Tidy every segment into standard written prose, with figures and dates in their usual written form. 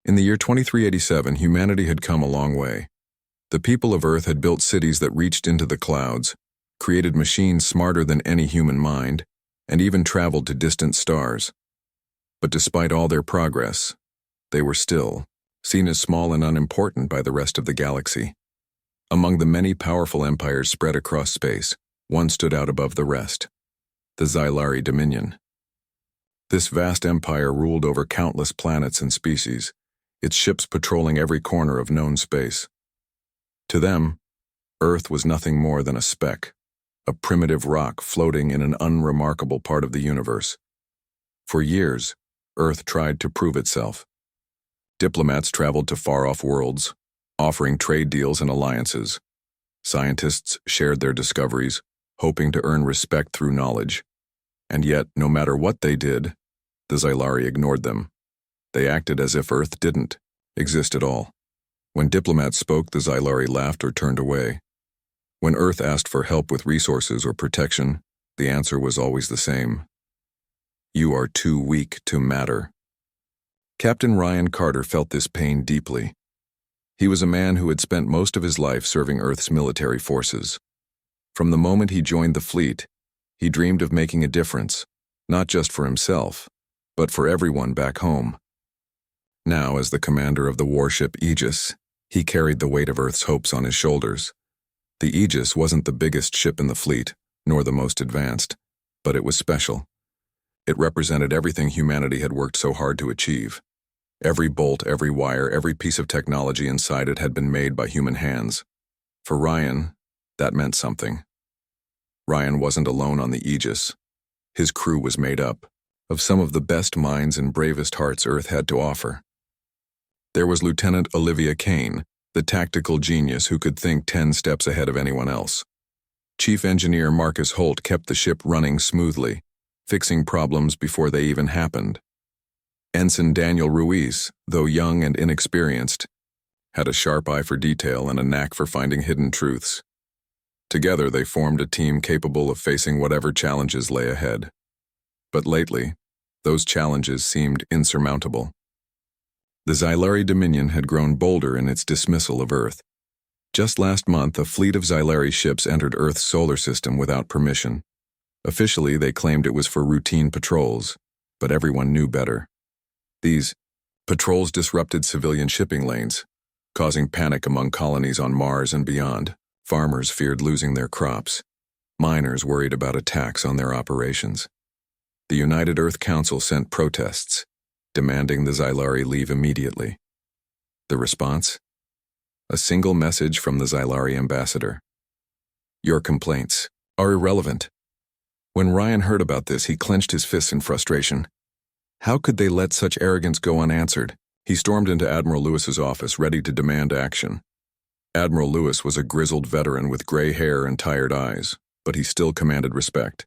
In the year 2387, humanity had come a long way. The people of Earth had built cities that reached into the clouds, created machines smarter than any human mind, and even traveled to distant stars. But despite all their progress, they were still seen as small and unimportant by the rest of the galaxy. Among the many powerful empires spread across space, one stood out above the rest: the Xylari Dominion. This vast empire ruled over countless planets and species, its ships patrolling every corner of known space. To them, Earth was nothing more than a speck, a primitive rock floating in an unremarkable part of the universe. For years, Earth tried to prove itself. Diplomats traveled to far-off worlds, offering trade deals and alliances. Scientists shared their discoveries, hoping to earn respect through knowledge. And yet, no matter what they did, the Xylari ignored them. They acted as if Earth didn't exist at all. When diplomats spoke, the Xylari laughed or turned away. When Earth asked for help with resources or protection, the answer was always the same: "You are too weak to matter." Captain Ryan Carter felt this pain deeply. He was a man who had spent most of his life serving Earth's military forces. From the moment he joined the fleet, he dreamed of making a difference, not just for himself, but for everyone back home. Now, as the commander of the warship Aegis, he carried the weight of Earth's hopes on his shoulders. The Aegis wasn't the biggest ship in the fleet, nor the most advanced, but it was special. It represented everything humanity had worked so hard to achieve. Every bolt, every wire, every piece of technology inside it had been made by human hands. For Ryan, that meant something. Ryan wasn't alone on the Aegis. His crew was made up of some of the best minds and bravest hearts Earth had to offer. There was Lieutenant Olivia Kane, the tactical genius who could think 10 steps ahead of anyone else. Chief Engineer Marcus Holt kept the ship running smoothly, fixing problems before they even happened. Ensign Daniel Ruiz, though young and inexperienced, had a sharp eye for detail and a knack for finding hidden truths. Together they formed a team capable of facing whatever challenges lay ahead. But lately, those challenges seemed insurmountable. The Xylari Dominion had grown bolder in its dismissal of Earth. Just last month, a fleet of Xylari ships entered Earth's solar system without permission. Officially, they claimed it was for routine patrols, but everyone knew better. These patrols disrupted civilian shipping lanes, causing panic among colonies on Mars and beyond. Farmers feared losing their crops. Miners worried about attacks on their operations. The United Earth Council sent protests, demanding the Xylari leave immediately. The response? A single message from the Xylari ambassador: "Your complaints are irrelevant." When Ryan heard about this, he clenched his fists in frustration. How could they let such arrogance go unanswered? He stormed into Admiral Lewis's office, ready to demand action. Admiral Lewis was a grizzled veteran with gray hair and tired eyes, but he still commanded respect.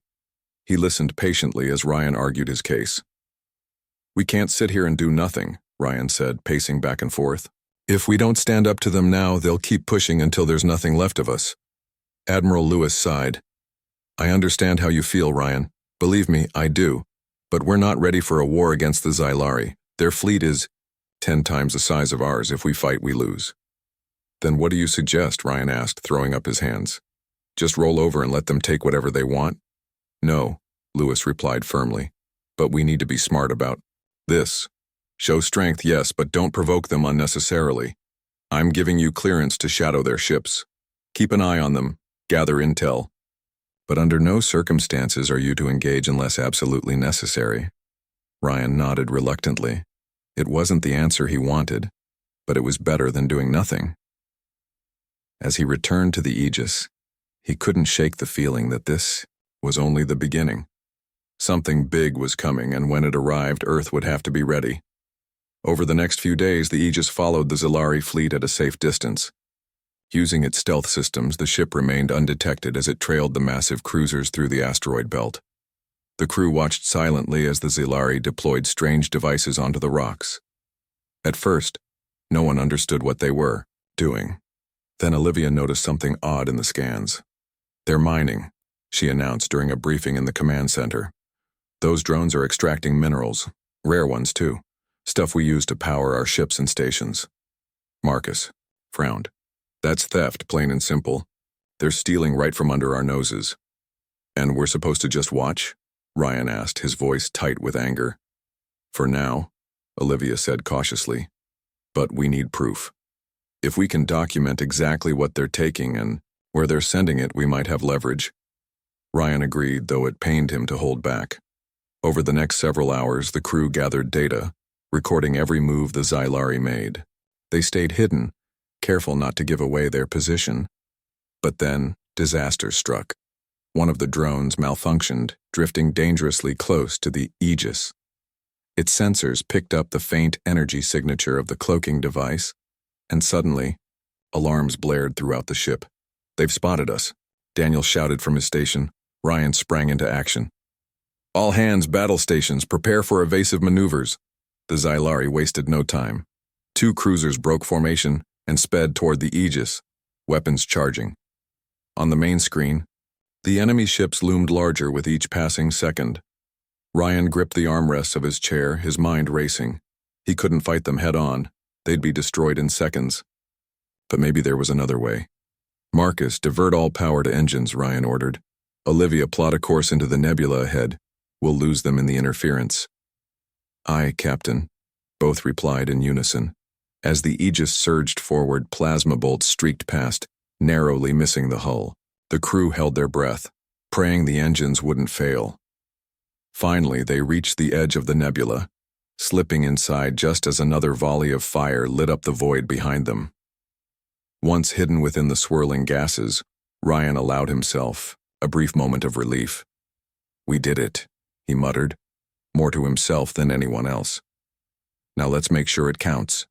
He listened patiently as Ryan argued his case. "We can't sit here and do nothing," Ryan said, pacing back and forth. "If we don't stand up to them now, they'll keep pushing until there's nothing left of us." Admiral Lewis sighed. "I understand how you feel, Ryan. Believe me, I do. But we're not ready for a war against the Xylari. Their fleet is 10 times the size of ours. If we fight, we lose." "Then what do you suggest?" Ryan asked, throwing up his hands. "Just roll over and let them take whatever they want?" "No," Lewis replied firmly. "But we need to be smart about this. Show strength, yes, but don't provoke them unnecessarily. I'm giving you clearance to shadow their ships. Keep an eye on them, gather intel. But under no circumstances are you to engage unless absolutely necessary." Ryan nodded reluctantly. It wasn't the answer he wanted, but it was better than doing nothing. As he returned to the Aegis, he couldn't shake the feeling that this was only the beginning. Something big was coming, and when it arrived, Earth would have to be ready. Over the next few days, the Aegis followed the Xylari fleet at a safe distance. Using its stealth systems, the ship remained undetected as it trailed the massive cruisers through the asteroid belt. The crew watched silently as the Xylari deployed strange devices onto the rocks. At first, no one understood what they were doing. Then Olivia noticed something odd in the scans. "They're mining," she announced during a briefing in the command center. "Those drones are extracting minerals, rare ones too. Stuff we use to power our ships and stations. Marcus frowned. That's theft, plain and simple. They're stealing right from under our noses. And we're supposed to just watch? Ryan asked, his voice tight with anger. For now, Olivia said cautiously. But we need proof. If we can document exactly what they're taking and where they're sending it, we might have leverage. Ryan agreed, though it pained him to hold back. Over the next several hours, the crew gathered data, recording every move the Xylari made. They stayed hidden, careful not to give away their position. But then, disaster struck. One of the drones malfunctioned, drifting dangerously close to the Aegis. Its sensors picked up the faint energy signature of the cloaking device, and suddenly, alarms blared throughout the ship. They've spotted us, Daniel shouted from his station. Ryan sprang into action. All hands, battle stations, prepare for evasive maneuvers. The Xylari wasted no time. 2 cruisers broke formation and sped toward the Aegis, weapons charging. On the main screen, the enemy ships loomed larger with each passing second. Ryan gripped the armrests of his chair, his mind racing. He couldn't fight them head-on. They'd be destroyed in seconds. But maybe there was another way. Marcus, divert all power to engines, Ryan ordered. Olivia, plot a course into the nebula ahead. We'll lose them in the interference. Aye, Captain, both replied in unison. As the Aegis surged forward, plasma bolts streaked past, narrowly missing the hull. The crew held their breath, praying the engines wouldn't fail. Finally, they reached the edge of the nebula, slipping inside just as another volley of fire lit up the void behind them. Once hidden within the swirling gases, Ryan allowed himself a brief moment of relief. We did it, he muttered, more to himself than anyone else. Now let's make sure it counts.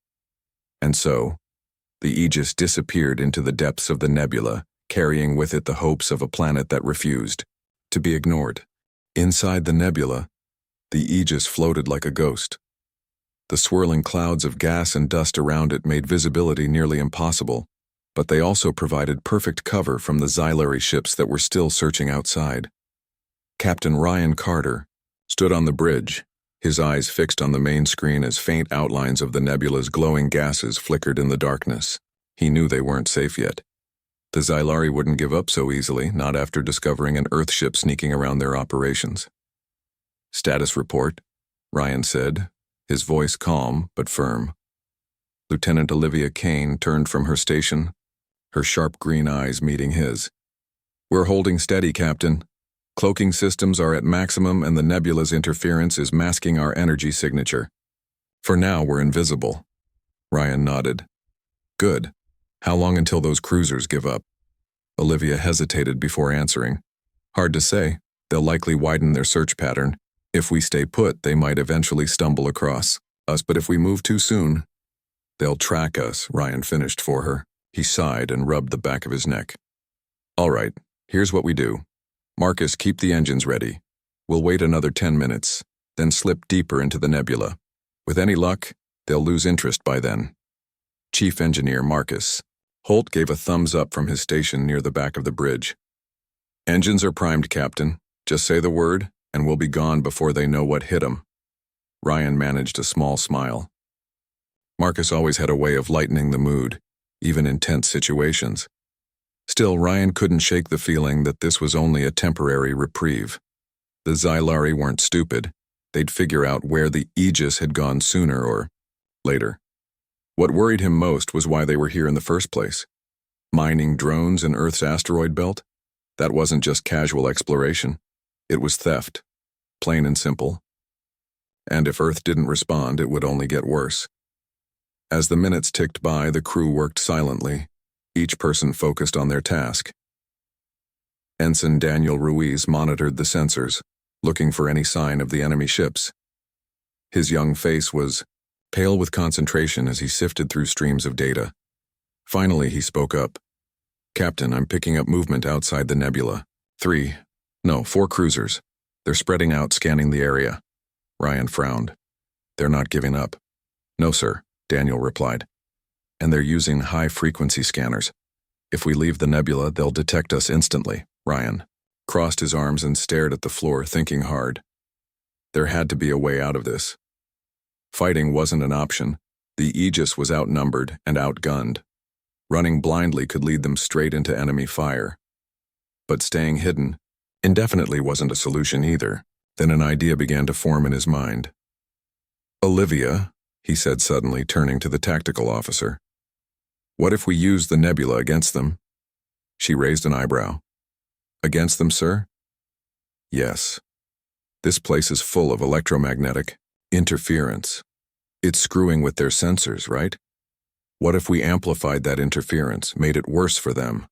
And so, the Aegis disappeared into the depths of the nebula, carrying with it the hopes of a planet that refused to be ignored. Inside the nebula, the Aegis floated like a ghost. The swirling clouds of gas and dust around it made visibility nearly impossible, but they also provided perfect cover from the Xylari ships that were still searching outside. Captain Ryan Carter stood on the bridge, his eyes fixed on the main screen as faint outlines of the nebula's glowing gases flickered in the darkness. He knew they weren't safe yet. The Xylari wouldn't give up so easily, not after discovering an Earth ship sneaking around their operations. Status report, Ryan said, his voice calm but firm. Lieutenant Olivia Kane turned from her station, her sharp green eyes meeting his. We're holding steady, Captain. Cloaking systems are at maximum and the nebula's interference is masking our energy signature. For now, we're invisible. Ryan nodded. Good. How long until those cruisers give up? Olivia hesitated before answering. Hard to say. They'll likely widen their search pattern. If we stay put, they might eventually stumble across us, but if we move too soon, they'll track us, Ryan finished for her. He sighed and rubbed the back of his neck. All right, here's what we do. Marcus, keep the engines ready. We'll wait another 10 minutes, then slip deeper into the nebula. With any luck, they'll lose interest by then. Chief Engineer Marcus. Holt gave a thumbs up from his station near the back of the bridge. Engines are primed, Captain. Just say the word, and we'll be gone before they know what hit 'em. Ryan managed a small smile. Marcus always had a way of lightening the mood, even in tense situations. Still, Ryan couldn't shake the feeling that this was only a temporary reprieve. The Xylari weren't stupid. They'd figure out where the Aegis had gone sooner or later. What worried him most was why they were here in the first place. Mining drones in Earth's asteroid belt? That wasn't just casual exploration. It was theft. Plain and simple. And if Earth didn't respond, it would only get worse. As the minutes ticked by, the crew worked silently, each person focused on their task. Ensign Daniel Ruiz monitored the sensors, looking for any sign of the enemy ships. His young face was pale with concentration as he sifted through streams of data. Finally, he spoke up. Captain, I'm picking up movement outside the nebula. 4 cruisers. They're spreading out, scanning the area. Ryan frowned. They're not giving up. No, sir, Daniel replied. And they're using high-frequency scanners. If we leave the nebula, they'll detect us instantly. Ryan crossed his arms and stared at the floor, thinking hard. There had to be a way out of this. Fighting wasn't an option. The Aegis was outnumbered and outgunned. Running blindly could lead them straight into enemy fire. But staying hidden indefinitely wasn't a solution either. Then an idea began to form in his mind. "Olivia," he said suddenly, turning to the tactical officer. "What if we use the nebula against them?" She raised an eyebrow. "Against them, sir?" "Yes. This place is full of electromagnetic interference. It's screwing with their sensors, right? What if we amplified that interference, made it worse for them?"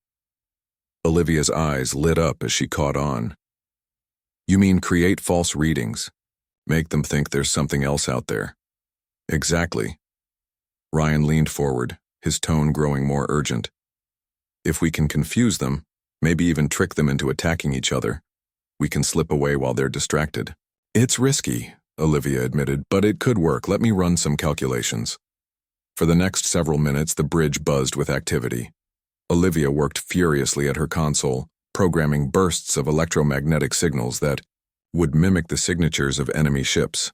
Olivia's eyes lit up as she caught on. "You mean create false readings? Make them think there's something else out there?" "Exactly." Ryan leaned forward, his tone growing more urgent. "If we can confuse them, maybe even trick them into attacking each other, we can slip away while they're distracted." "It's risky," Olivia admitted, "but it could work. Let me run some calculations." For the next several minutes, the bridge buzzed with activity. Olivia worked furiously at her console, programming bursts of electromagnetic signals that would mimic the signatures of enemy ships.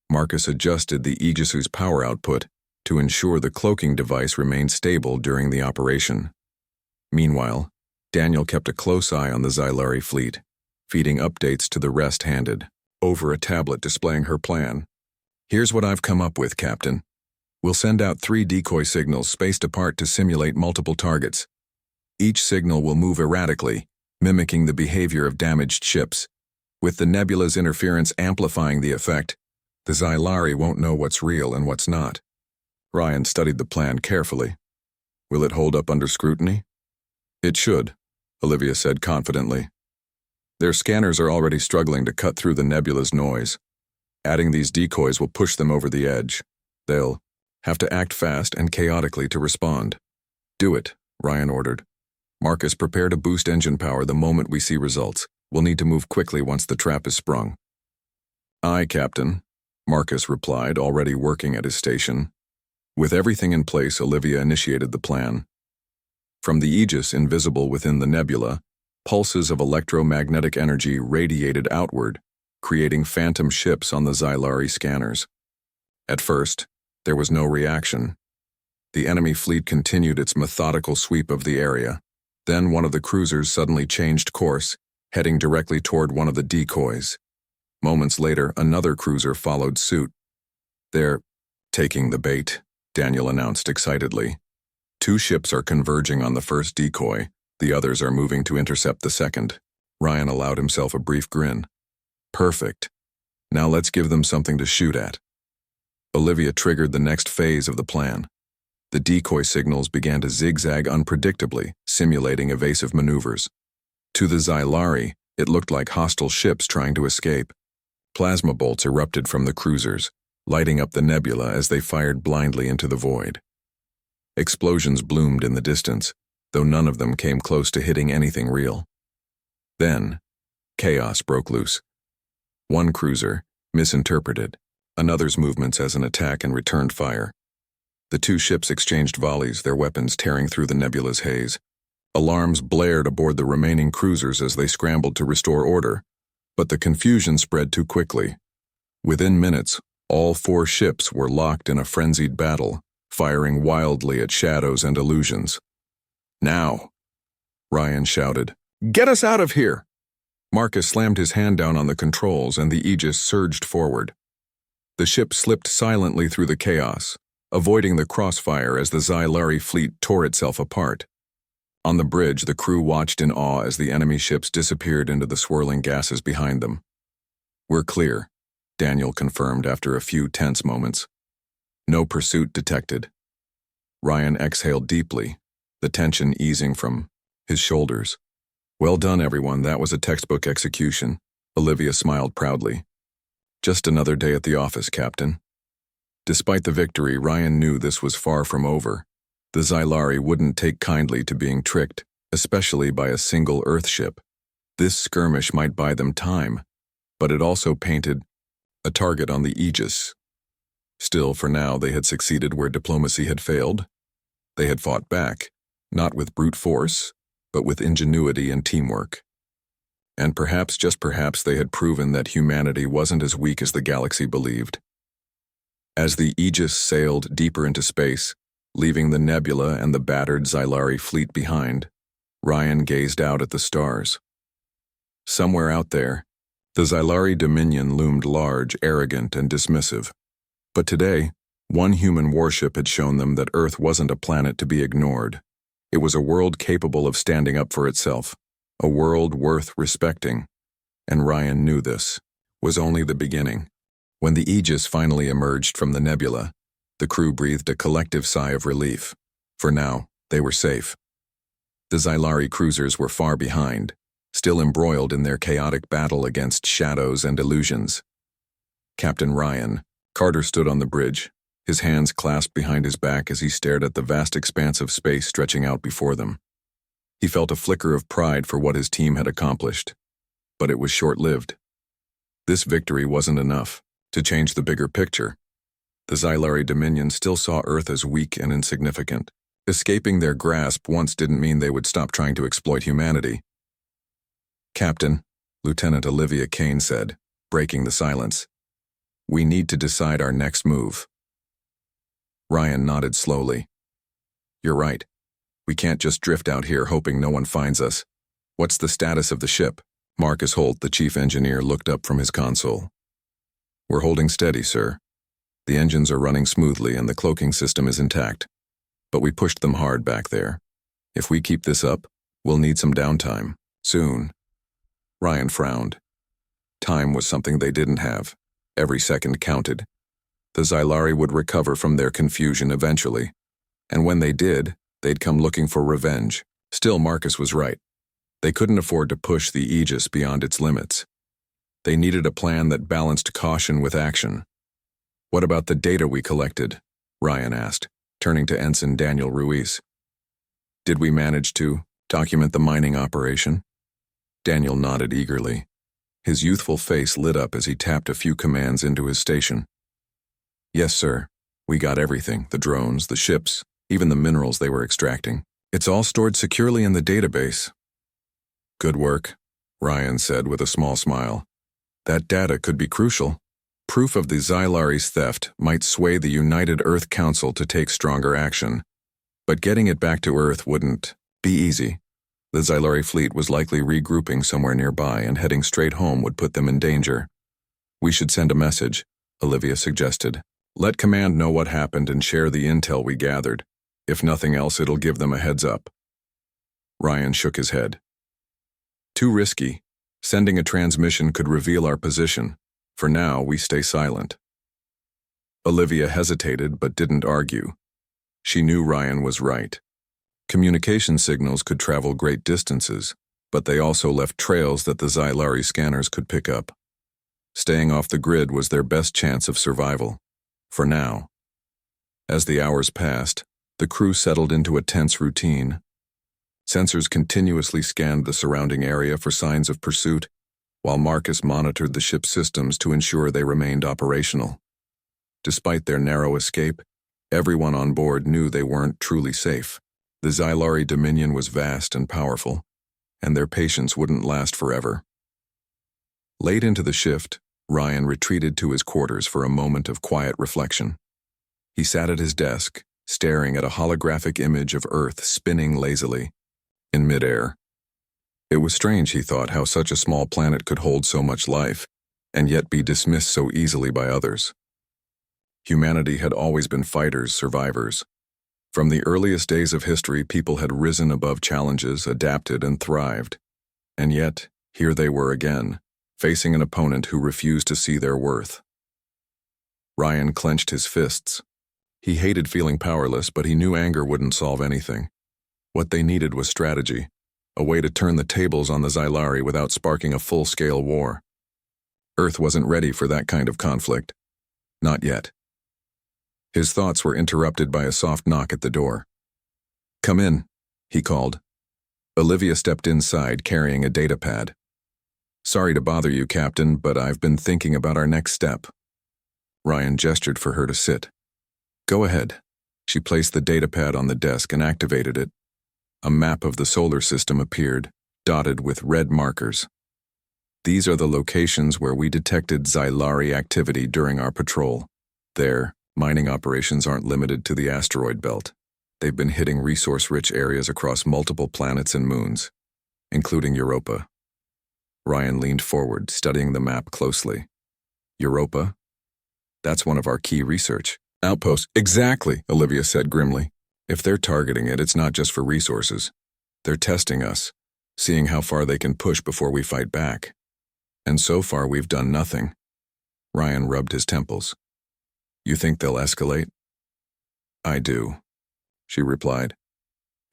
Marcus adjusted the Aegis's power output to ensure the cloaking device remained stable during the operation. Meanwhile, Daniel kept a close eye on the Xylari fleet, feeding updates to the rest handed over a tablet displaying her plan. "Here's what I've come up with, Captain. We'll send out 3 decoy signals spaced apart to simulate multiple targets. Each signal will move erratically, mimicking the behavior of damaged ships. With the nebula's interference amplifying the effect, the Xylari won't know what's real and what's not." Ryan studied the plan carefully. "Will it hold up under scrutiny?" "It should," Olivia said confidently. "Their scanners are already struggling to cut through the nebula's noise. Adding these decoys will push them over the edge. They'll have to act fast and chaotically to respond." "Do it," Ryan ordered. "Marcus, prepare to boost engine power the moment we see results. We'll need to move quickly once the trap is sprung." "Aye, Captain," Marcus replied, already working at his station. With everything in place, Olivia initiated the plan. From the Aegis, invisible within the nebula, pulses of electromagnetic energy radiated outward, creating phantom ships on the Xylari scanners. At first, there was no reaction. The enemy fleet continued its methodical sweep of the area. Then one of the cruisers suddenly changed course, heading directly toward one of the decoys. Moments later, another cruiser followed suit. "They're taking the bait," Daniel announced excitedly. 2 ships are converging on the first decoy. The others are moving to intercept the second." Ryan allowed himself a brief grin. "Perfect. Now let's give them something to shoot at." Olivia triggered the next phase of the plan. The decoy signals began to zigzag unpredictably, simulating evasive maneuvers. To the Xylari, it looked like hostile ships trying to escape. Plasma bolts erupted from the cruisers, lighting up the nebula as they fired blindly into the void. Explosions bloomed in the distance, though none of them came close to hitting anything real. Then, chaos broke loose. One cruiser misinterpreted another's movements as an attack and returned fire. The 2 ships exchanged volleys, their weapons tearing through the nebula's haze. Alarms blared aboard the remaining cruisers as they scrambled to restore order, but the confusion spread too quickly. Within minutes, all 4 ships were locked in a frenzied battle, firing wildly at shadows and illusions. "Now!" Ryan shouted. "Get us out of here!" Marcus slammed his hand down on the controls and the Aegis surged forward. The ship slipped silently through the chaos, avoiding the crossfire as the Xylari fleet tore itself apart. On the bridge, the crew watched in awe as the enemy ships disappeared into the swirling gases behind them. "We're clear," Daniel confirmed after a few tense moments. "No pursuit detected." Ryan exhaled deeply, the tension easing from his shoulders. "Well done, everyone. That was a textbook execution." Olivia smiled proudly. "Just another day at the office, Captain." Despite the victory, Ryan knew this was far from over. The Xylari wouldn't take kindly to being tricked, especially by a single Earthship. This skirmish might buy them time, but it also painted a target on the Aegis. Still, for now, they had succeeded where diplomacy had failed. They had fought back, not with brute force, but with ingenuity and teamwork. And perhaps, just perhaps, they had proven that humanity wasn't as weak as the galaxy believed. As the Aegis sailed deeper into space, leaving the nebula and the battered Xylari fleet behind, Ryan gazed out at the stars. Somewhere out there, the Xylari Dominion loomed large, arrogant, and dismissive. But today, one human warship had shown them that Earth wasn't a planet to be ignored. It was a world capable of standing up for itself, a world worth respecting. And Ryan knew this was only the beginning. When the Aegis finally emerged from the nebula, the crew breathed a collective sigh of relief. For now, they were safe. The Xylari cruisers were far behind, still embroiled in their chaotic battle against shadows and illusions. Captain Ryan, Carter stood on the bridge, his hands clasped behind his back as he stared at the vast expanse of space stretching out before them. He felt a flicker of pride for what his team had accomplished, but it was short-lived. This victory wasn't enough to change the bigger picture. The Xylari Dominion still saw Earth as weak and insignificant. Escaping their grasp once didn't mean they would stop trying to exploit humanity. "Captain," Lieutenant Olivia Kane said, breaking the silence, "we need to decide our next move." Ryan nodded slowly. "You're right. We can't just drift out here hoping no one finds us. What's the status of the ship?" Marcus Holt, the chief engineer, looked up from his console. "We're holding steady, sir. The engines are running smoothly and the cloaking system is intact. But we pushed them hard back there. If we keep this up, we'll need some downtime. Soon." Ryan frowned. Time was something they didn't have. Every second counted. The Xylari would recover from their confusion eventually. And when they did, they'd come looking for revenge. Still, Marcus was right. They couldn't afford to push the Aegis beyond its limits. They needed a plan that balanced caution with action. "What about the data we collected?" Ryan asked, turning to Ensign Daniel Ruiz. "Did we manage to document the mining operation?" Daniel nodded eagerly. His youthful face lit up as he tapped a few commands into his station. "Yes, sir. We got everything, the drones, the ships, even the minerals they were extracting. It's all stored securely in the database." "Good work," Ryan said with a small smile. "That data could be crucial. Proof of the Xylari's theft might sway the United Earth Council to take stronger action. But getting it back to Earth wouldn't be easy. The Xylari fleet was likely regrouping somewhere nearby, and heading straight home would put them in danger. "We should send a message," Olivia suggested. "Let command know what happened and share the intel we gathered. If nothing else, it'll give them a heads up." Ryan shook his head. "Too risky. Sending a transmission could reveal our position. For now, we stay silent." Olivia hesitated but didn't argue. She knew Ryan was right. Communication signals could travel great distances, but they also left trails that the Xylari scanners could pick up. Staying off the grid was their best chance of survival. For now. As the hours passed, the crew settled into a tense routine. Sensors continuously scanned the surrounding area for signs of pursuit, while Marcus monitored the ship's systems to ensure they remained operational. Despite their narrow escape, everyone on board knew they weren't truly safe. The Xylari Dominion was vast and powerful, and their patience wouldn't last forever. Late into the shift, Ryan retreated to his quarters for a moment of quiet reflection. He sat at his desk, staring at a holographic image of Earth spinning lazily in midair. It was strange, he thought, how such a small planet could hold so much life, and yet be dismissed so easily by others. Humanity had always been fighters, survivors. From the earliest days of history, people had risen above challenges, adapted, and thrived. And yet, here they were again, facing an opponent who refused to see their worth. Ryan clenched his fists. He hated feeling powerless, but he knew anger wouldn't solve anything. What they needed was strategy, a way to turn the tables on the Xylari without sparking a full-scale war. Earth wasn't ready for that kind of conflict. Not yet. His thoughts were interrupted by a soft knock at the door. "Come in," he called. Olivia stepped inside, carrying a datapad. "Sorry to bother you, Captain, but I've been thinking about our next step." Ryan gestured for her to sit. "Go ahead." She placed the datapad on the desk and activated it. A map of the solar system appeared, dotted with red markers. "These are the locations where we detected Xylari activity during our patrol. They're Mining operations aren't limited to the asteroid belt. They've been hitting resource-rich areas across multiple planets and moons, including Europa. Ryan leaned forward, studying the map closely. Europa? That's one of our key research outposts. Exactly, Olivia said grimly. If they're targeting it, it's not just for resources. They're testing us, seeing how far they can push before we fight back. And so far we've done nothing. Ryan rubbed his temples. You think they'll escalate? I do, she replied.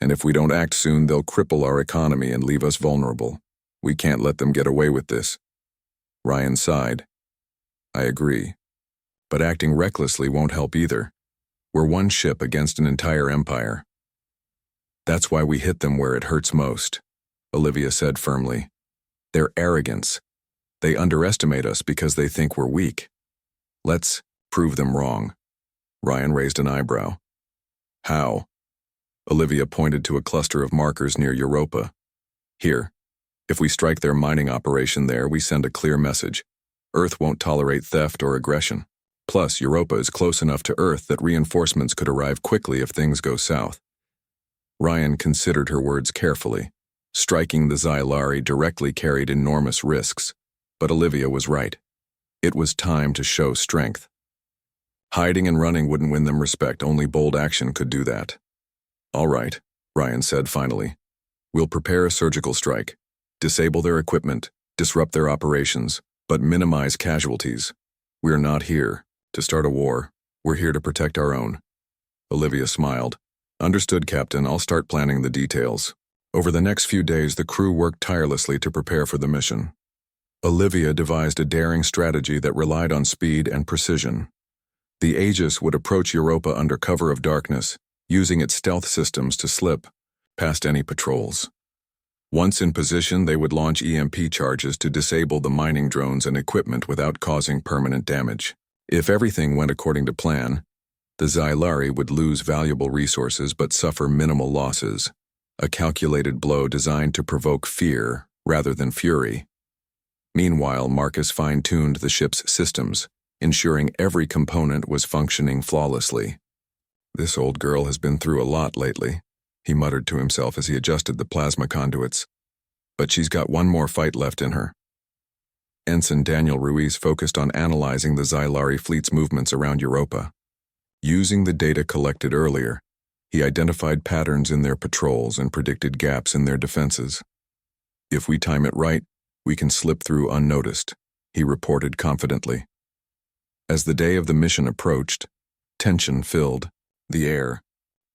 And if we don't act soon, they'll cripple our economy and leave us vulnerable. We can't let them get away with this. Ryan sighed. I agree. But acting recklessly won't help either. We're one ship against an entire empire. That's why we hit them where it hurts most, Olivia said firmly. Their arrogance. They underestimate us because they think we're weak. Let's prove them wrong. Ryan raised an eyebrow. How? Olivia pointed to a cluster of markers near Europa. Here. If we strike their mining operation there, we send a clear message. Earth won't tolerate theft or aggression. Plus, Europa is close enough to Earth that reinforcements could arrive quickly if things go south. Ryan considered her words carefully. Striking the Xylari directly carried enormous risks, but Olivia was right. It was time to show strength. Hiding and running wouldn't win them respect, only bold action could do that. All right, Ryan said finally. We'll prepare a surgical strike. Disable their equipment, disrupt their operations, but minimize casualties. We're not here to start a war. We're here to protect our own. Olivia smiled. Understood, Captain. I'll start planning the details. Over the next few days, the crew worked tirelessly to prepare for the mission. Olivia devised a daring strategy that relied on speed and precision. The Aegis would approach Europa under cover of darkness, using its stealth systems to slip past any patrols. Once in position, they would launch EMP charges to disable the mining drones and equipment without causing permanent damage. If everything went according to plan, the Xylari would lose valuable resources but suffer minimal losses, a calculated blow designed to provoke fear rather than fury. Meanwhile, Marcus fine-tuned the ship's systems, ensuring every component was functioning flawlessly. This old girl has been through a lot lately, he muttered to himself as he adjusted the plasma conduits. But she's got one more fight left in her. Ensign Daniel Ruiz focused on analyzing the Xylari fleet's movements around Europa. Using the data collected earlier, he identified patterns in their patrols and predicted gaps in their defenses. If we time it right, we can slip through unnoticed, he reported confidently. As the day of the mission approached, tension filled the air.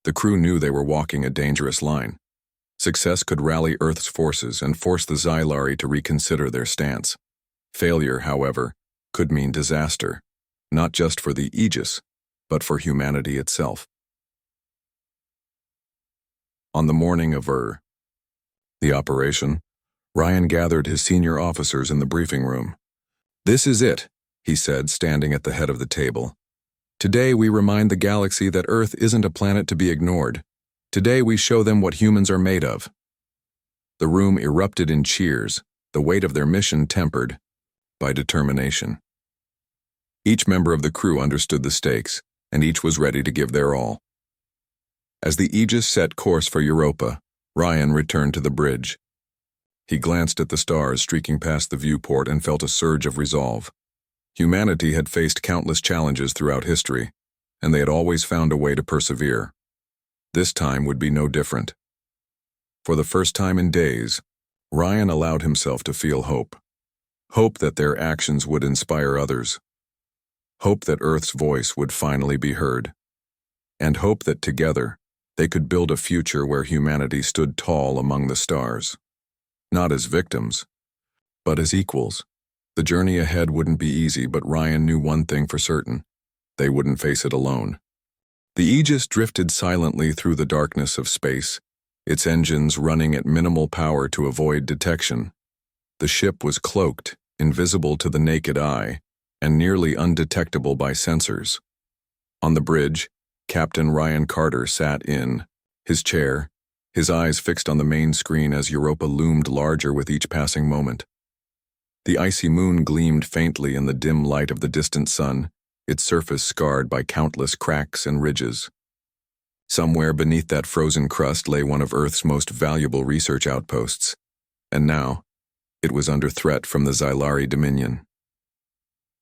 The crew knew they were walking a dangerous line. Success could rally Earth's forces and force the Xylari to reconsider their stance. Failure, however, could mean disaster, not just for the Aegis, but for humanity itself. On the morning of the operation, Ryan gathered his senior officers in the briefing room. This is it, he said, standing at the head of the table. Today we remind the galaxy that Earth isn't a planet to be ignored. Today we show them what humans are made of. The room erupted in cheers, the weight of their mission tempered by determination. Each member of the crew understood the stakes, and each was ready to give their all. As the Aegis set course for Europa, Ryan returned to the bridge. He glanced at the stars streaking past the viewport and felt a surge of resolve. Humanity had faced countless challenges throughout history, and they had always found a way to persevere. This time would be no different. For the first time in days, Ryan allowed himself to feel hope. Hope that their actions would inspire others. Hope that Earth's voice would finally be heard. And hope that together, they could build a future where humanity stood tall among the stars. Not as victims, but as equals. The journey ahead wouldn't be easy, but Ryan knew one thing for certain. They wouldn't face it alone. The Aegis drifted silently through the darkness of space, its engines running at minimal power to avoid detection. The ship was cloaked, invisible to the naked eye, and nearly undetectable by sensors. On the bridge, Captain Ryan Carter sat in his chair, his eyes fixed on the main screen as Europa loomed larger with each passing moment. The icy moon gleamed faintly in the dim light of the distant sun, its surface scarred by countless cracks and ridges. Somewhere beneath that frozen crust lay one of Earth's most valuable research outposts, and now it was under threat from the Xylari Dominion.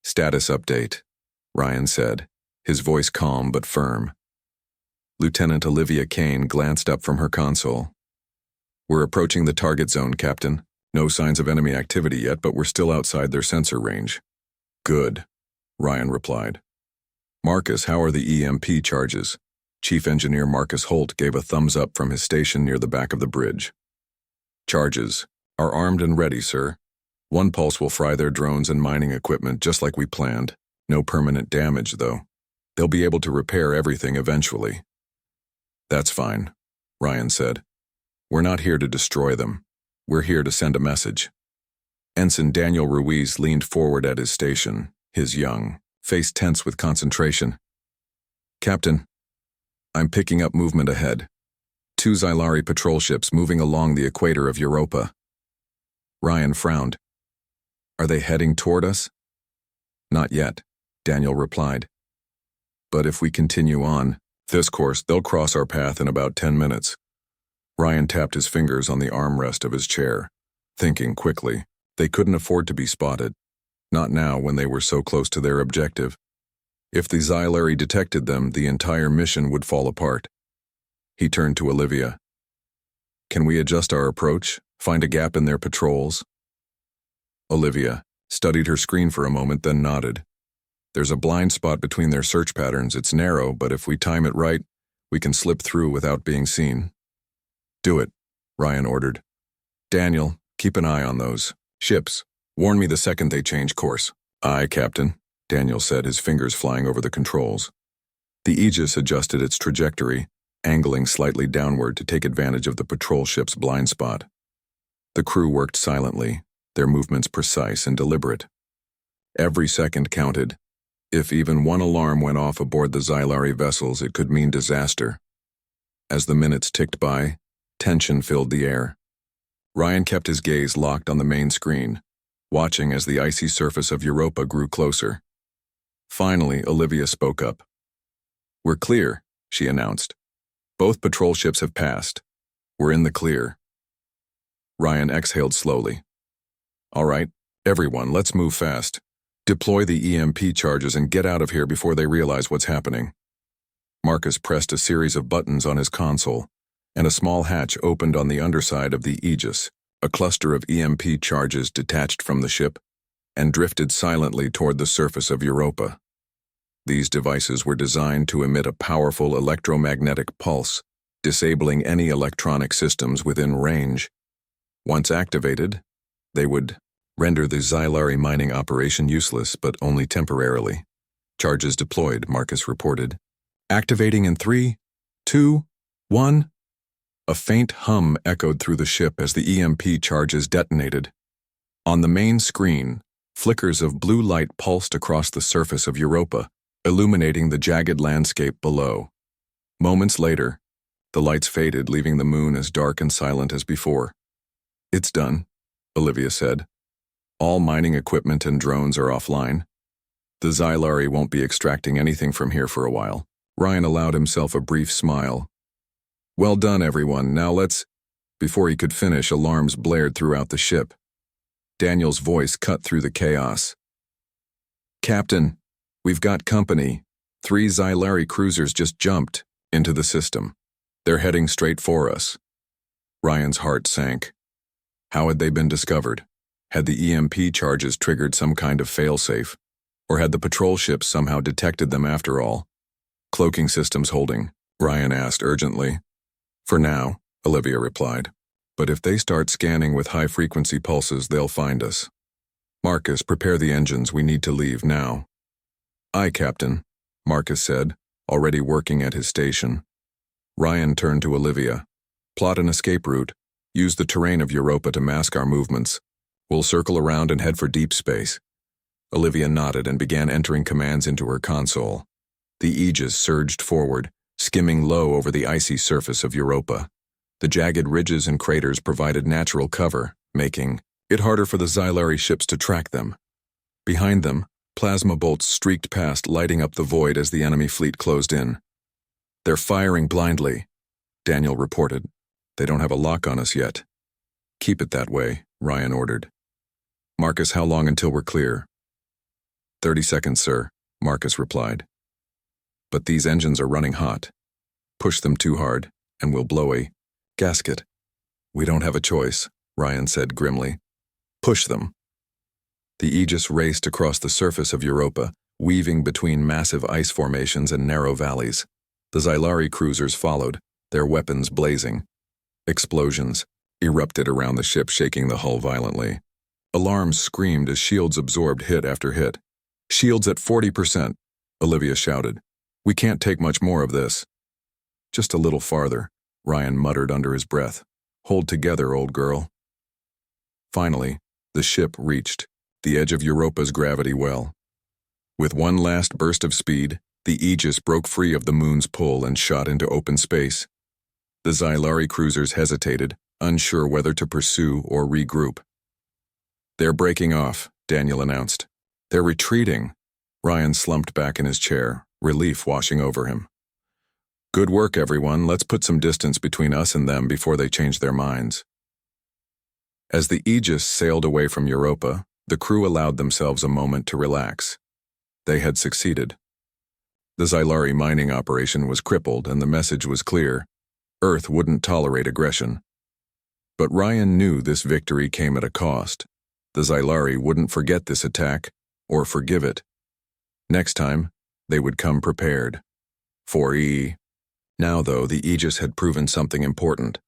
"Status update," Ryan said, his voice calm but firm. Lieutenant Olivia Kane glanced up from her console. "We're approaching the target zone, Captain. No signs of enemy activity yet, but we're still outside their sensor range." "Good," Ryan replied. "Marcus, how are the EMP charges?" Chief Engineer Marcus Holt gave a thumbs up from his station near the back of the bridge. "Charges are armed and ready, sir. One pulse will fry their drones and mining equipment just like we planned. No permanent damage, though. They'll be able to repair everything eventually." "That's fine," Ryan said. "We're not here to destroy them. We're here to send a message." Ensign Daniel Ruiz leaned forward at his station, his young face tense with concentration. "Captain, I'm picking up movement ahead. 2 Xylari patrol ships moving along the equator of Europa." Ryan frowned. "Are they heading toward us?" "Not yet," Daniel replied. "But if we continue on this course, they'll cross our path in about 10 minutes. Ryan tapped his fingers on the armrest of his chair, thinking quickly. They couldn't afford to be spotted. Not now when they were so close to their objective. If the Xylari detected them, the entire mission would fall apart. He turned to Olivia. "Can we adjust our approach? Find a gap in their patrols?" Olivia studied her screen for a moment, then nodded. "There's a blind spot between their search patterns. It's narrow, but if we time it right, we can slip through without being seen." "Do it," Ryan ordered. "Daniel, keep an eye on those ships. Warn me the second they change course." "Aye, Captain," Daniel said, his fingers flying over the controls. The Aegis adjusted its trajectory, angling slightly downward to take advantage of the patrol ship's blind spot. The crew worked silently, their movements precise and deliberate. Every second counted. If even one alarm went off aboard the Xylari vessels, it could mean disaster. As the minutes ticked by, tension filled the air. Ryan kept his gaze locked on the main screen, watching as the icy surface of Europa grew closer. Finally, Olivia spoke up. "We're clear," she announced. "Both patrol ships have passed. We're in the clear." Ryan exhaled slowly. "All right, everyone, let's move fast. Deploy the EMP charges and get out of here before they realize what's happening." Marcus pressed a series of buttons on his console, and a small hatch opened on the underside of the Aegis. A cluster of EMP charges detached from the ship and drifted silently toward the surface of Europa. These devices were designed to emit a powerful electromagnetic pulse, disabling any electronic systems within range. Once activated, they would render the Xylari mining operation useless, but only temporarily. "Charges deployed," Marcus reported. "Activating in 3, 2, 1. A faint hum echoed through the ship as the EMP charges detonated. On the main screen, flickers of blue light pulsed across the surface of Europa, illuminating the jagged landscape below. Moments later, the lights faded, leaving the moon as dark and silent as before. "It's done," Olivia said. "All mining equipment and drones are offline. The Xylari won't be extracting anything from here for a while." Ryan allowed himself a brief smile. "Well done, everyone. Now let's—" Before he could finish, alarms blared throughout the ship. Daniel's voice cut through the chaos. "Captain, we've got company. 3 Xylari cruisers just jumped into the system. They're heading straight for us." Ryan's heart sank. How had they been discovered? Had the EMP charges triggered some kind of failsafe? Or had the patrol ships somehow detected them after all? "Cloaking systems holding," Ryan asked urgently. "For now," Olivia replied. "But if they start scanning with high-frequency pulses, they'll find us. Marcus, prepare the engines. We need to leave now." "Aye, Captain," Marcus said, already working at his station. Ryan turned to Olivia. "Plot an escape route. Use the terrain of Europa to mask our movements. We'll circle around and head for deep space." Olivia nodded and began entering commands into her console. The Aegis surged forward, skimming low over the icy surface of Europa. The jagged ridges and craters provided natural cover, making it harder for the Xylari ships to track them. Behind them, Plasma bolts streaked past, lighting up the void as the enemy fleet closed in. "They're firing blindly," Daniel reported. "They don't have a lock on us yet." "Keep it that way," Ryan ordered. "Marcus, how long until we're clear?" 30 seconds, sir," Marcus replied. "But these engines are running hot. Push them too hard, and we'll blow a gasket." "We don't have a choice," Ryan said grimly. "Push them." The Aegis raced across the surface of Europa, weaving between massive ice formations and narrow valleys. The Xylari cruisers followed, their weapons blazing. Explosions erupted around the ship, shaking the hull violently. Alarms screamed as shields absorbed hit after hit. "Shields at 40%, Olivia shouted. "We can't take much more of this." "Just a little farther," Ryan muttered under his breath. "Hold together, old girl." Finally, the ship reached the edge of Europa's gravity well. With one last burst of speed, the Aegis broke free of the moon's pull and shot into open space. The Xylari cruisers hesitated, unsure whether to pursue or regroup. "They're breaking off," Daniel announced. "They're retreating." Ryan slumped back in his chair, relief washing over him. "Good work, everyone. Let's put some distance between us and them before they change their minds." As the Aegis sailed away from Europa, the crew allowed themselves a moment to relax. They had succeeded. The Xylari mining operation was crippled, and the message was clear: Earth wouldn't tolerate aggression. But Ryan knew this victory came at a cost. The Xylari wouldn't forget this attack, or forgive it. Next time, they would come prepared. Now, though, the Aegis had proven something important.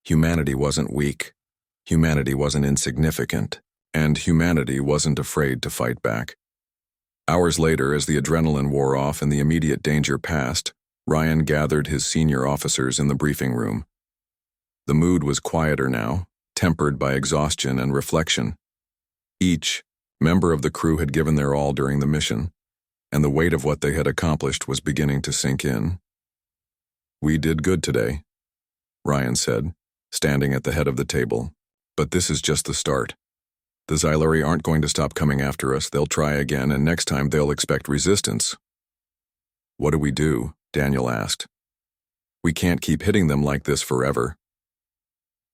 Humanity wasn't weak. Humanity wasn't insignificant. And humanity wasn't afraid to fight back. Hours later, as the adrenaline wore off and the immediate danger passed, Ryan gathered his senior officers in the briefing room. The mood was quieter now, tempered by exhaustion and reflection. Each member of the crew had given their all during the mission, and the weight of what they had accomplished was beginning to sink in. "We did good today," Ryan said, standing at the head of the table. "But this is just the start. The Xylari aren't going to stop coming after us. They'll try again, and next time they'll expect resistance." "What do we do?" Daniel asked. "We can't keep hitting them like this forever."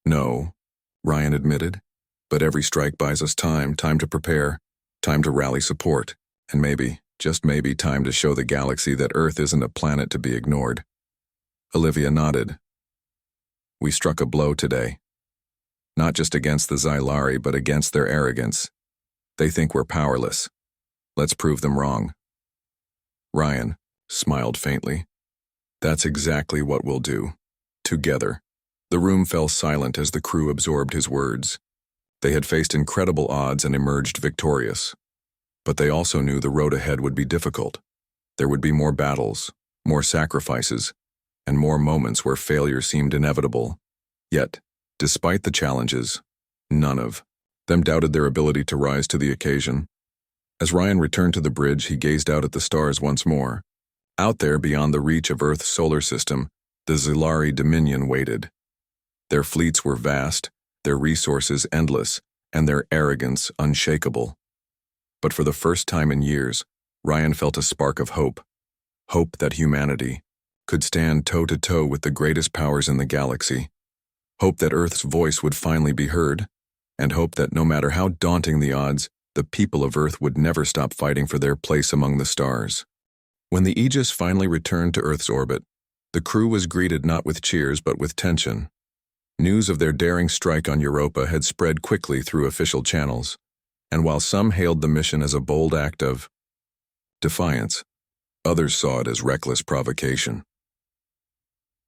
"No," Ryan admitted, "but every strike buys us time to prepare, time to rally support, and maybe, just maybe, time to show the galaxy that Earth isn't a planet to be ignored." Olivia nodded. "We struck a blow today. Not just against the Xylari, but against their arrogance. They think we're powerless. Let's prove them wrong." Ryan smiled faintly. "That's exactly what we'll do. Together." The room fell silent as the crew absorbed his words. They had faced incredible odds and emerged victorious. But they also knew the road ahead would be difficult. There would be more battles, more sacrifices, and more moments where failure seemed inevitable. Yet, despite the challenges, none of them doubted their ability to rise to the occasion. As Ryan returned to the bridge, he gazed out at the stars once more. Out there, beyond the reach of Earth's solar system, the Xylari dominion waited. Their fleets were vast, their resources endless, and their arrogance unshakable. But for the first time in years, Ryan felt a spark of hope. Hope that humanity could stand toe-to-toe with the greatest powers in the galaxy. Hope that Earth's voice would finally be heard, and hope that no matter how daunting the odds, the people of Earth would never stop fighting for their place among the stars. When the Aegis finally returned to Earth's orbit, the crew was greeted not with cheers but with tension. News of their daring strike on Europa had spread quickly through official channels, and while some hailed the mission as a bold act of defiance, others saw it as reckless provocation.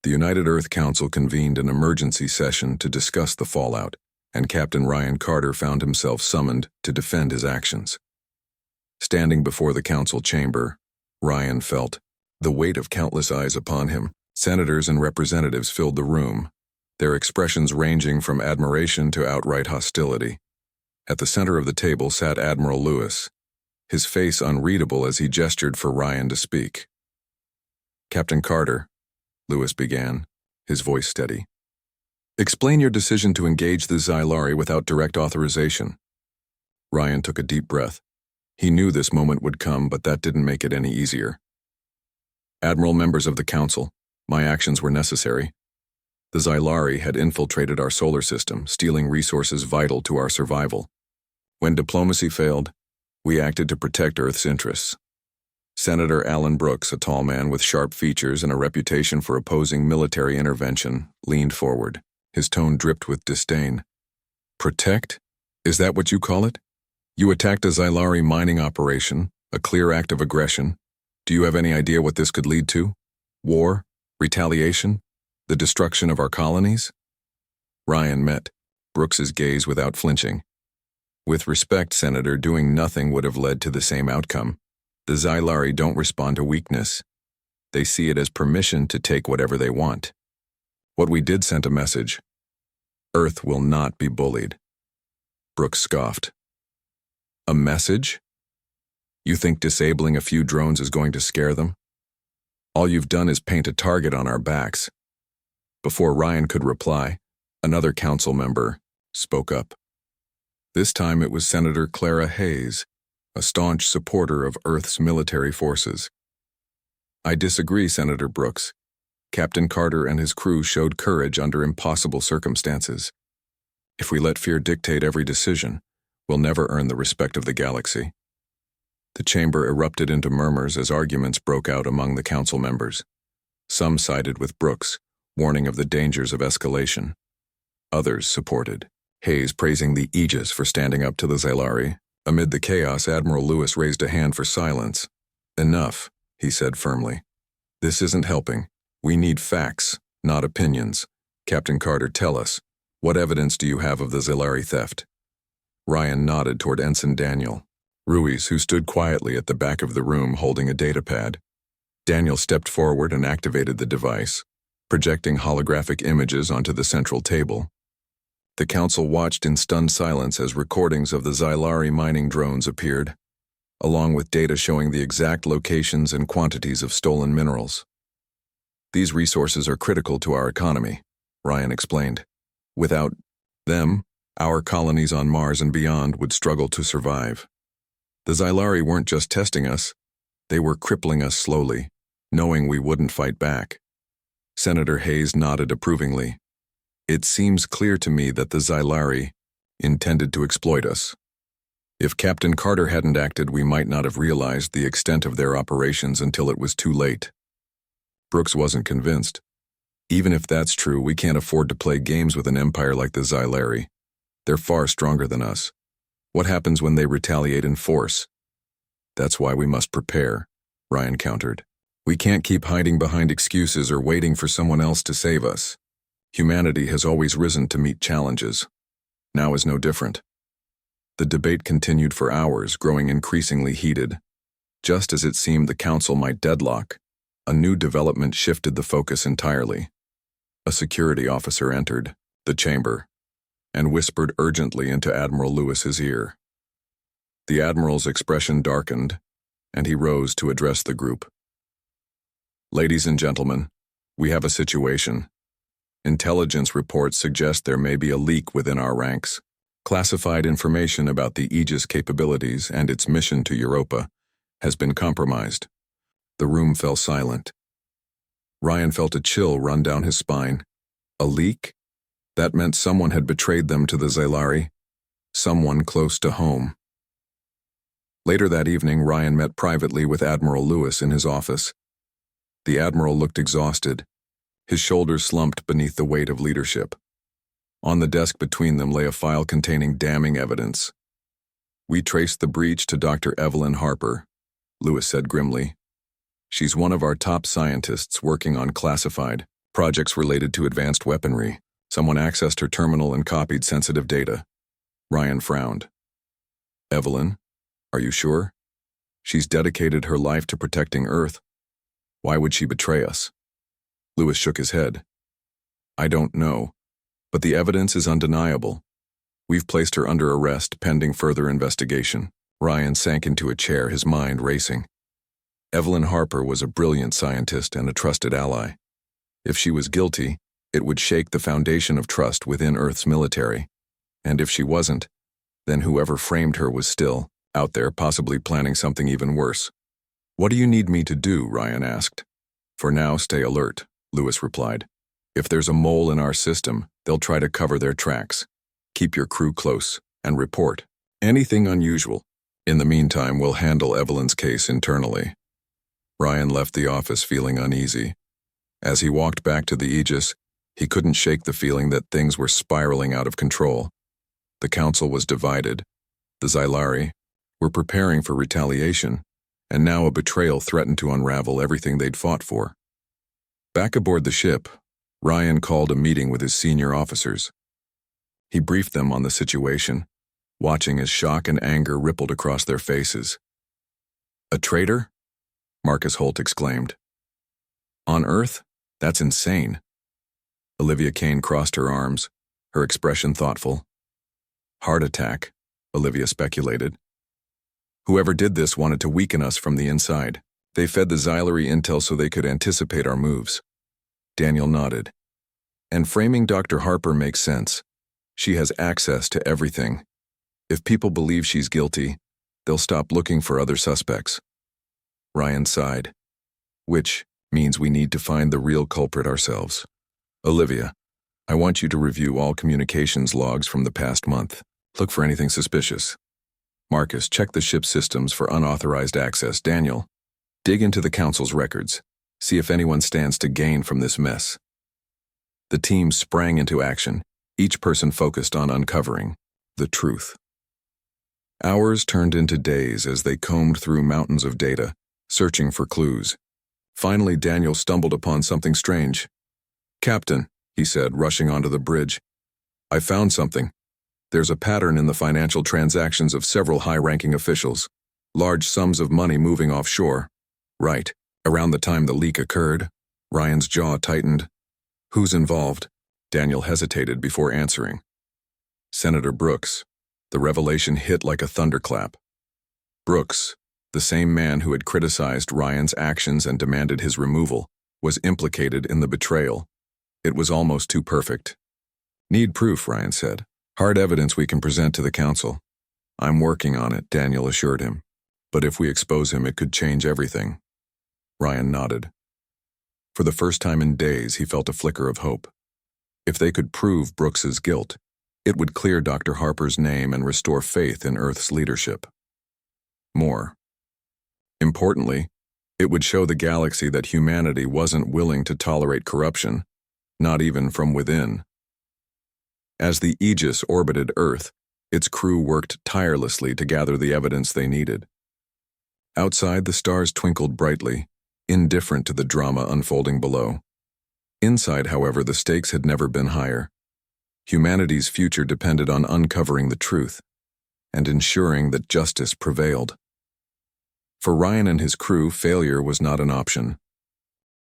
The United Earth Council convened an emergency session to discuss the fallout, and Captain Ryan Carter found himself summoned to defend his actions. Standing before the council chamber, Ryan felt the weight of countless eyes upon him. Senators and representatives filled the room, their expressions ranging from admiration to outright hostility. At the center of the table sat Admiral Lewis, his face unreadable as he gestured for Ryan to speak. "Captain Carter," Lewis began, his voice steady. "Explain your decision to engage the Xylari without direct authorization." Ryan took a deep breath. He knew this moment would come, but that didn't make it any easier. Admiral, members of the Council, my actions were necessary. The Xylari had infiltrated our solar system, stealing resources vital to our survival. When diplomacy failed, we acted to protect Earth's interests. Senator Alan Brooks, a tall man with sharp features and a reputation for opposing military intervention, leaned forward. His tone dripped with disdain. Protect? Is that what you call it? You attacked a Xylari mining operation, a clear act of aggression. Do you have any idea what this could lead to? War? Retaliation? The destruction of our colonies? Ryan met Brooks's gaze without flinching. With respect, Senator, doing nothing would have led to the same outcome. The Xylari don't respond to weakness. They see it as permission to take whatever they want. What we did sent a message. Earth will not be bullied. Brooks scoffed. A message? You think disabling a few drones is going to scare them? All you've done is paint a target on our backs. Before Ryan could reply, another council member spoke up. This time it was Senator Clara Hayes, a staunch supporter of Earth's military forces. I disagree, Senator Brooks. Captain Carter and his crew showed courage under impossible circumstances. If we let fear dictate every decision, we'll never earn the respect of the galaxy. The chamber erupted into murmurs as arguments broke out among the council members. Some sided with Brooks, warning of the dangers of escalation. Others supported Hayes, praising the Aegis for standing up to the Xylari. Amid the chaos, Admiral Lewis raised a hand for silence. Enough, he said firmly. This isn't helping. We need facts, not opinions. Captain Carter, tell us, what evidence do you have of the Xylari theft? Ryan nodded toward Ensign Daniel Ruiz, who stood quietly at the back of the room holding a datapad. Daniel stepped forward and activated the device, projecting holographic images onto the central table. The council watched in stunned silence as recordings of the Xylari mining drones appeared, along with data showing the exact locations and quantities of stolen minerals. These resources are critical to our economy, Ryan explained. Without them, our colonies on Mars and beyond would struggle to survive. The Xylari weren't just testing us, they were crippling us slowly, knowing we wouldn't fight back. Senator Hayes nodded approvingly. It seems clear to me that the Xylari intended to exploit us. If Captain Carter hadn't acted, we might not have realized the extent of their operations until it was too late. Brooks wasn't convinced. Even if that's true, we can't afford to play games with an empire like the Xylari. They're far stronger than us. What happens when they retaliate in force? That's why we must prepare, Ryan countered. We can't keep hiding behind excuses or waiting for someone else to save us. Humanity has always risen to meet challenges. Now is no different. The debate continued for hours, growing increasingly heated. Just as it seemed the council might deadlock, a new development shifted the focus entirely. A security officer entered the chamber and whispered urgently into Admiral Lewis's ear. The Admiral's expression darkened, and he rose to address the group. Ladies and gentlemen, we have a situation. Intelligence reports suggest there may be a leak within our ranks. Classified information about the Aegis capabilities and its mission to Europa has been compromised. The room fell silent. Ryan felt a chill run down his spine. A leak? That meant someone had betrayed them to the Xylari. Someone close to home. Later that evening, Ryan met privately with Admiral Lewis in his office. The Admiral looked exhausted. His shoulders slumped beneath the weight of leadership. On the desk between them lay a file containing damning evidence. We traced the breach to Dr. Evelyn Harper, Lewis said grimly. She's one of our top scientists working on classified projects related to advanced weaponry. Someone accessed her terminal and copied sensitive data. Ryan frowned. Evelyn, are you sure? She's dedicated her life to protecting Earth. Why would she betray us? Lewis shook his head. I don't know, but the evidence is undeniable. We've placed her under arrest pending further investigation. Ryan sank into a chair, his mind racing. Evelyn Harper was a brilliant scientist and a trusted ally. If she was guilty, it would shake the foundation of trust within Earth's military. And if she wasn't, then whoever framed her was still out there possibly planning something even worse. What do you need me to do? Ryan asked. For now, stay alert, Lewis replied. If there's a mole in our system, they'll try to cover their tracks. Keep your crew close and report anything unusual. In the meantime, we'll handle Evelyn's case internally. Ryan left the office feeling uneasy. As he walked back to the Aegis, he couldn't shake the feeling that things were spiraling out of control. The council was divided. The Xylari were preparing for retaliation, and now a betrayal threatened to unravel everything they'd fought for. Back aboard the ship, Ryan called a meeting with his senior officers. He briefed them on the situation, watching as shock and anger rippled across their faces. A traitor? Marcus Holt exclaimed. On Earth? That's insane. Olivia Kane crossed her arms, her expression thoughtful. Heart attack, Olivia speculated. Whoever did this wanted to weaken us from the inside. They fed the Xylari intel so they could anticipate our moves. Daniel nodded. And framing Dr. Harper makes sense. She has access to everything. If people believe she's guilty, they'll stop looking for other suspects. Ryan sighed. Which means we need to find the real culprit ourselves. Olivia, I want you to review all communications logs from the past month. Look for anything suspicious. Marcus, check the ship systems for unauthorized access. Daniel, dig into the council's records. See if anyone stands to gain from this mess. The team sprang into action, each person focused on uncovering the truth. Hours turned into days as they combed through mountains of data, searching for clues. Finally, Daniel stumbled upon something strange. Captain, he said, rushing onto the bridge. I found something. There's a pattern in the financial transactions of several high-ranking officials. Large sums of money moving offshore. Right. Around the time the leak occurred, Ryan's jaw tightened. Who's involved? Daniel hesitated before answering. Senator Brooks. The revelation hit like a thunderclap. Brooks, the same man who had criticized Ryan's actions and demanded his removal, was implicated in the betrayal. It was almost too perfect. Need proof, Ryan said. Hard evidence we can present to the council. I'm working on it, Daniel assured him. But if we expose him, it could change everything. Ryan nodded. For the first time in days, he felt a flicker of hope. If they could prove Brooks's guilt, it would clear Dr. Harper's name and restore faith in Earth's leadership. More importantly, it would show the galaxy that humanity wasn't willing to tolerate corruption, not even from within. As the Aegis orbited Earth, its crew worked tirelessly to gather the evidence they needed. Outside, the stars twinkled brightly, indifferent to the drama unfolding below. Inside, however, the stakes had never been higher. Humanity's future depended on uncovering the truth and ensuring that justice prevailed. For Ryan and his crew, failure was not an option.